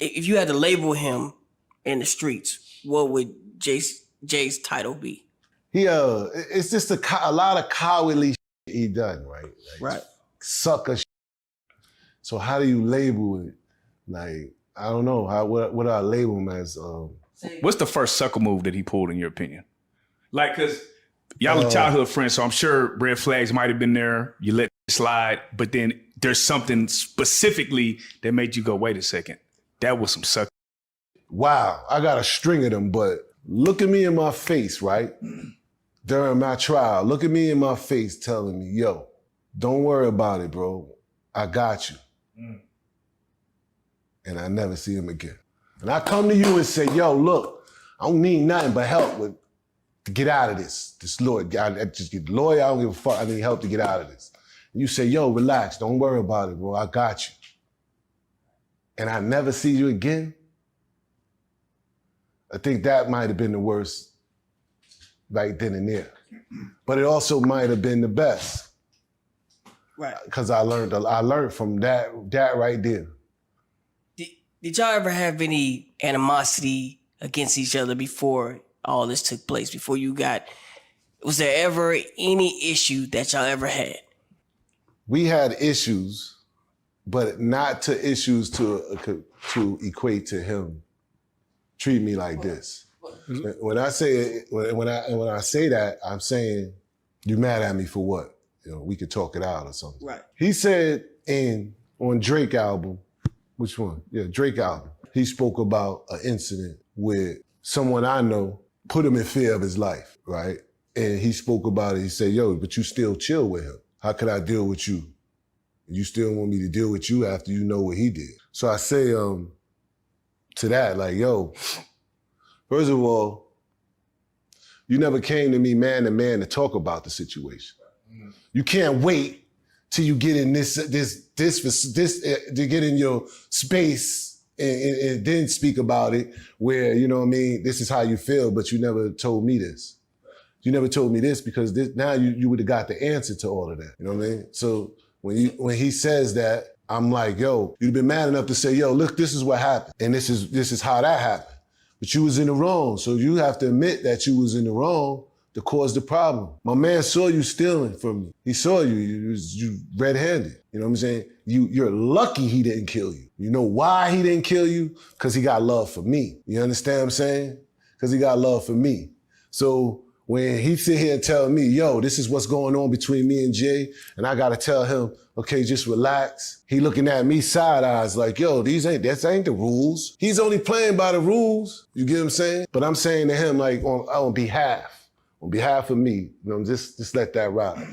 if you had to label him in the streets, what would Jay's title be? It's just a lot of cowardly shit he done, right? Like, right. Sucker shit. So how do you label it? Like, I don't know. What do I label him as? What's the first sucker move that he pulled, in your opinion? Like, because y'all are childhood friends, so I'm sure red flags might have been there. You let it slide, but then there's something specifically that made you go, wait a second, that was some sucker. Wow, I got a string of them, but look at me in my face, right? During my trial, look at me in my face telling me, yo, don't worry about it, bro. I got you. And I never see him again. And I come to you and say, yo, look, I don't need nothing but help to get out of this. This lawyer, I just get lawyer, I don't give a fuck, I need help to get out of this. And you say, yo, relax, don't worry about it, bro, I got you. And I never see you again. I think that might have been the worst right then and there. But it also might have been the best. Right. Because I learned from that right there. Did y'all ever have any animosity against each other before all this took place? Before you got, was there ever any issue that y'all ever had? We had issues, but not to issues to equate to him treat me like this. When I say that, I'm saying, you mad at me for what? You know, we could talk it out or something. Right. He said on Drake album, which one? Yeah, Drake album. He spoke about an incident where someone I know put him in fear of his life, right? And he spoke about it. He said, yo, but you still chill with him. How could I deal with you? You still want me to deal with you after you know what he did? So I say to that, like, yo, first of all, you never came to me man to man to talk about the situation. You can't wait till you get in this to get in your space and then speak about it where, you know what I mean, this is how you feel, but you never told me this. You never told me this because now you would have got the answer to all of that. You know what I mean? So when he says that, I'm like, yo, you've been mad enough to say, yo, look, this is what happened. And this is how that happened. But you was in the wrong. So you have to admit that you was in the wrong to cause the problem. My man saw you stealing from me. He saw you, you red-handed. You know what I'm saying? You're lucky he didn't kill you. You know why he didn't kill you? Because he got love for me. You understand what I'm saying? Because he got love for me. So when he sit here and tell me, yo, this is what's going on between me and Jay, and I gotta tell him, okay, just relax. He looking at me side eyes like, yo, that ain't the rules. He's only playing by the rules. You get what I'm saying? But I'm saying to him, like, on behalf of me, you know, just let that ride.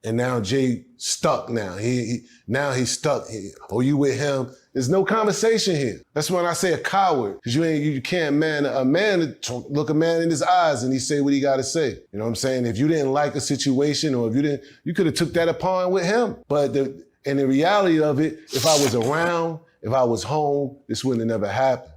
And now Jay stuck now. He's stuck here. Oh, you with him? There's no conversation here. That's when I say a coward, because you can't look a man in his eyes and he say what he gotta say. You know what I'm saying? If you didn't like a situation or if you could have took that upon with him. But in the reality of it, if I was around, if I was home, this wouldn't have never happened.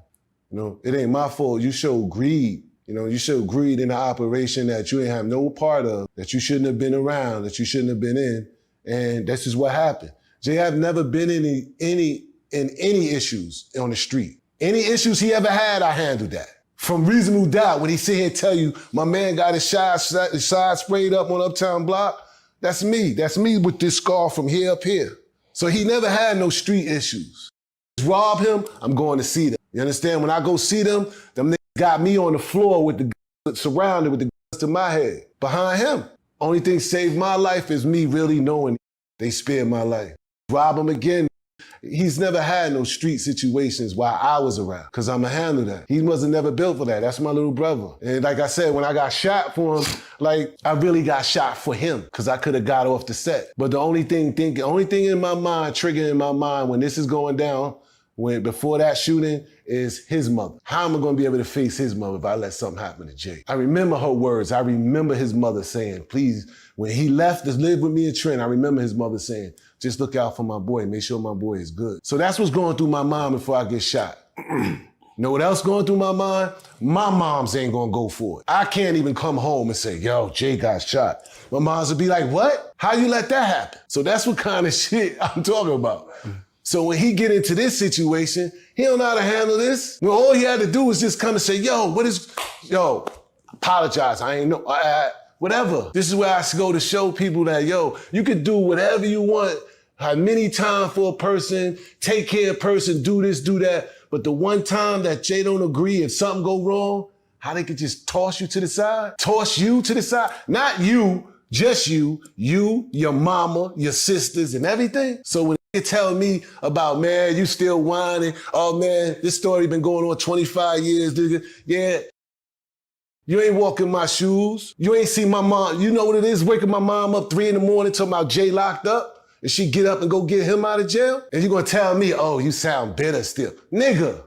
You know, it ain't my fault. You showed greed. You know, you showed greed in the operation that you didn't have no part of, that you shouldn't have been around, that you shouldn't have been in, and this is what happened. Jay, I've never been in any issues on the street. Any issues he ever had, I handled that. From reasonable doubt, when he sit here and tell you, my man got his side sprayed up on Uptown Block, that's me. That's me with this scar from here up here. So he never had no street issues. Rob him, I'm going to see them. You understand? When I go see them niggas got me on the floor with the guns, surrounded with the guns to my head. Behind him. Only thing saved my life is me really knowing they spared my life. Rob him again. He's never had no street situations while I was around, because I'ma handle that. He wasn't never built for that. That's my little brother. And like I said, when I got shot for him, like I really got shot for him, because I could have got off the set. But the only thing in my mind, triggering in my mind when this is going down, before that shooting, is his mother. How am I gonna be able to face his mother if I let something happen to Jay? I remember her words. I remember his mother saying, please, when he left to live with me and Trent, I remember his mother saying, just look out for my boy, make sure my boy is good. So that's what's going through my mind before I get shot. You know what else going through my mind? My moms ain't gonna go for it. I can't even come home and say, yo, Jay got shot. My moms would be like, what? How you let that happen? So that's what kind of shit I'm talking about. So when he get into this situation, he don't know how to handle this. Well, all he had to do was just come and say, apologize. I ain't know, whatever. This is where I go to show people that, you could do whatever you want, have many times for a person, take care of a person, do this, do that. But the one time that Jay don't agree, if something go wrong, how they could just toss you to the side? Toss you to the side? Not you, just you, your mama, your sisters, and everything. So when they tell me about, man, you still whining, oh man, this story been going on 25 years, nigga. Yeah, you ain't walking my shoes. You ain't seen my mom. You know what it is, waking my mom up 3 a.m. talking about Jay locked up? And she get up and go get him out of jail? And you gonna tell me, oh, you sound bitter still. Nigga.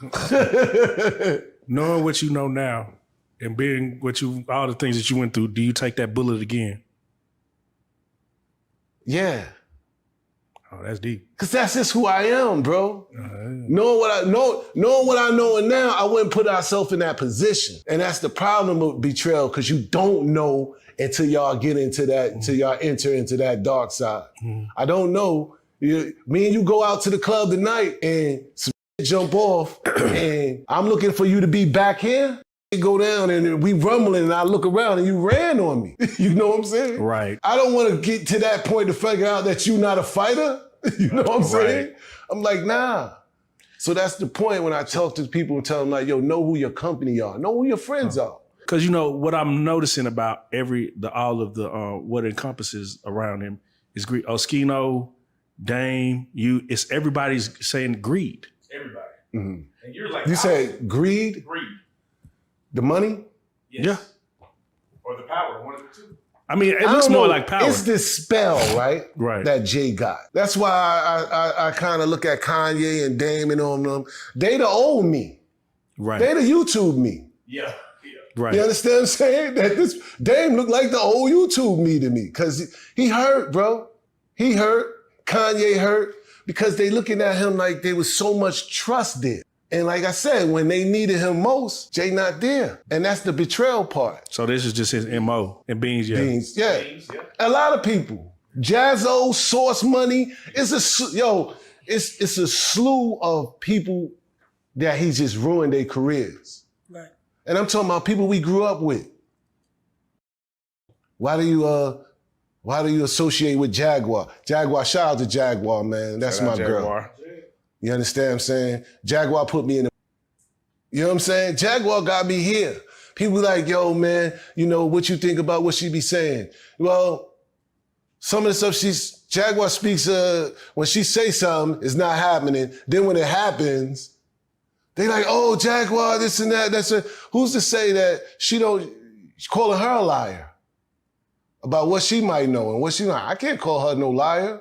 Knowing what you know now and being all the things that you went through, do you take that bullet again? Yeah. Oh, that's deep. Cause that's just who I am, bro. Knowing what I know now, I wouldn't put ourselves in that position. And that's the problem with betrayal, cause you don't know until y'all get into that, until y'all enter into that dark side. I don't know. Me and you go out to the club tonight and some jump off and I'm looking for you to be back here. Go down and we rumbling and I look around and you ran on me. You know what I'm saying? Right. I don't want to get to that point to figure out that you're not a fighter. You know what I'm saying? Right. I'm like, nah. So that's the point when I talk to people and tell them like, know who your company are. Know who your friends are. Because what I'm noticing about all of the what encompasses around him is greed. Oskino, Dame, it's everybody's saying greed. Everybody. Mm-hmm. And you're like, you say greed? Greed. The money? Yes. Yeah. Or the power, one of the two. I mean, it looks more like power. It's this spell, right? Right. That Jay got. That's why I kind of look at Kanye and Dame and all them. They the old me. Right. They the YouTube me. Yeah. Right. You understand what I'm saying? That this Dame look like the old YouTube me to me. Cause he hurt, bro. He hurt. Kanye hurt. Because they looking at him like there was so much trust there. And like I said, when they needed him most, Jay not there. And that's the betrayal part. So this is just his MO. And Beans, yeah. Beans, yeah. A lot of people. Jazzo, Source Money. It's a slew of people that he just ruined their careers. Right. And I'm talking about people we grew up with. Why do you associate with Jaguar? Jaguar, shout out to Jaguar, man. That's my girl. You understand what I'm saying? Jaguar put me in the, you know what I'm saying? Jaguar got me here. People like, yo, man, what you think about what she be saying? Well, some of the stuff Jaguar speaks, when she say something, it's not happening. Then when it happens, they like, oh, Jaguar, this and that. Who's to say that she's calling her a liar about what she might know and what she not? I can't call her no liar.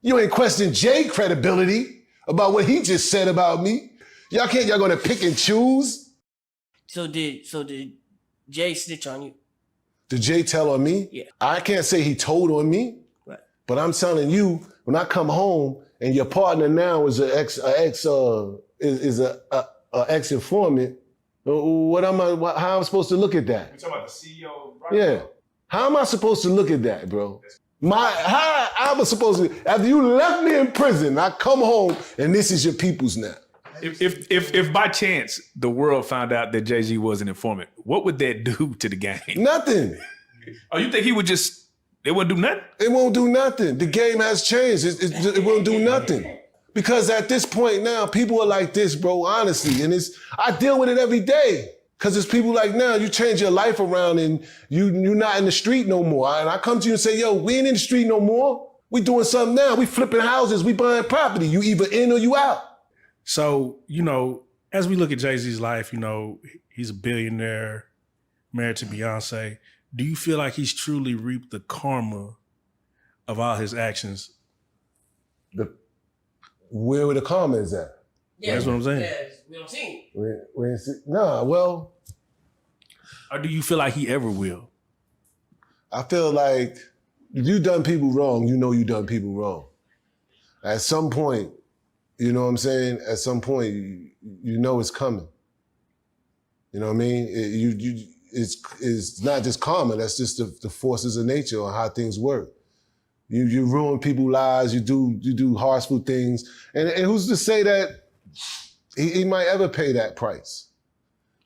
You ain't question Jay credibility about what he just said about me. Y'all gonna pick and choose? So did Jay snitch on you? Did Jay tell on me? Yeah. I can't say he told on me, Right. but I'm telling you, when I come home and your partner now is an ex informant, how am I supposed to look at that? You're talking about the CEO, right? Yeah. How am I supposed to look at that, bro? How am I supposed to, after you left me in prison, I come home and this is your people's now. If by chance the world found out that Jay-Z was an informant, what would that do to the game? Nothing. Oh, you think he would it wouldn't do nothing? It won't do nothing. The game has changed. It won't do nothing. Because at this point now, people are like this, bro, honestly. And I deal with it every day. Because it's people like, now you change your life around and you're not in the street no more. And I come to you and say, yo, we ain't in the street no more. We doing something now. We flipping houses. We buying property. You either in or you out. So, as we look at Jay-Z's life, he's a billionaire, married to Beyonce. Do you feel like he's truly reaped the karma of all his actions? Where the karma is at? Yeah, that's what I'm saying. Yeah, we don't see it. Nah, well. Or do you feel like he ever will? I feel like if you done people wrong, you done people wrong. At some point, you know what I'm saying? At some point, it's coming. You know what I mean? It's not just karma, that's just the forces of nature or how things work. You ruin people's lives. You do harmful things. And who's to say that he might ever pay that price?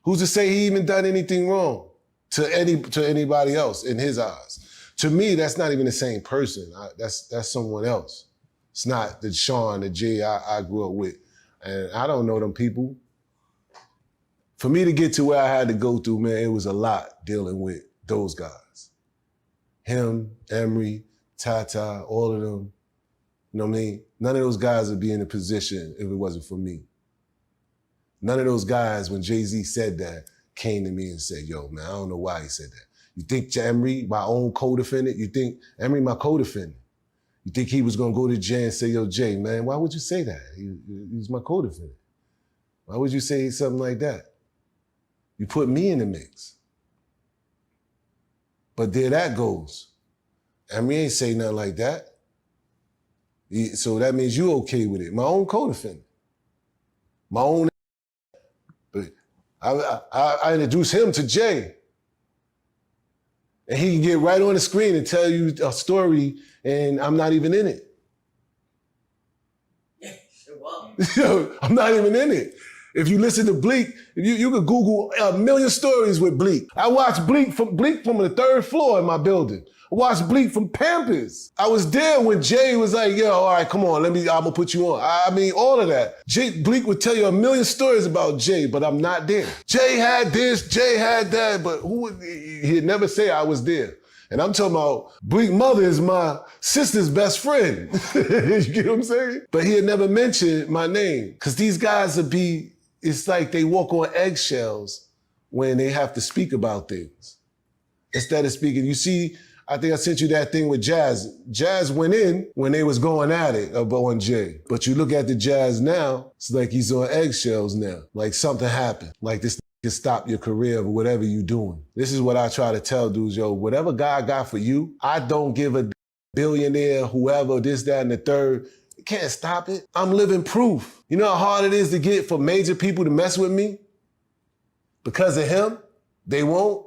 Who's to say he even done anything wrong to anybody else in his eyes? To me, that's not even the same person. That's someone else. It's not the Sean, the Jay I grew up with. And I don't know them people. For me to get to where I had to go through, man, it was a lot dealing with those guys. Him, Emery, Tata, all of them. You know what I mean? None of those guys would be in a position if it wasn't for me. None of those guys, when Jay-Z said that, came to me and said, yo, man, I don't know why he said that. You think Emery, my own co-defendant, you think Emery, my co-defendant, you think he was gonna go to Jay and say, yo, Jay, man, why would you say that? He's my co-defendant. Why would you say something like that? You put me in the mix. But there that goes. Emery ain't say nothing like that. So that means you okay with it. My own co-defendant. My own. But I introduced him to Jay. And he can get right on the screen and tell you a story and I'm not even in it. Yeah, sure. Well. I'm not even in it. If you listen to Bleak, you could Google a million stories with Bleak. I watched Bleak from the third floor in my building. I watched Bleak from Pampers. I was there when Jay was like, yo, all right, come on, I'm gonna put you on. I mean, all of that. Bleak would tell you a million stories about Jay, but I'm not there. Jay had this, Jay had that, but he'd never say I was there. And I'm talking about Bleak mother is my sister's best friend. You get what I'm saying? But he had never mentioned my name. Because these guys it's like they walk on eggshells when they have to speak about things. Instead of speaking, you see, I think I sent you that thing with Jayz. Jayz went in when they was going at it on Jay. But you look at the Jayz now, it's like he's on eggshells now. Like something happened. Like this can stop your career or whatever you're doing. This is what I try to tell dudes, yo, whatever God got for you, I don't give a billionaire, whoever, this, that, and the third. You can't stop it. I'm living proof. You know how hard it is to get for major people to mess with me? Because of him, they won't.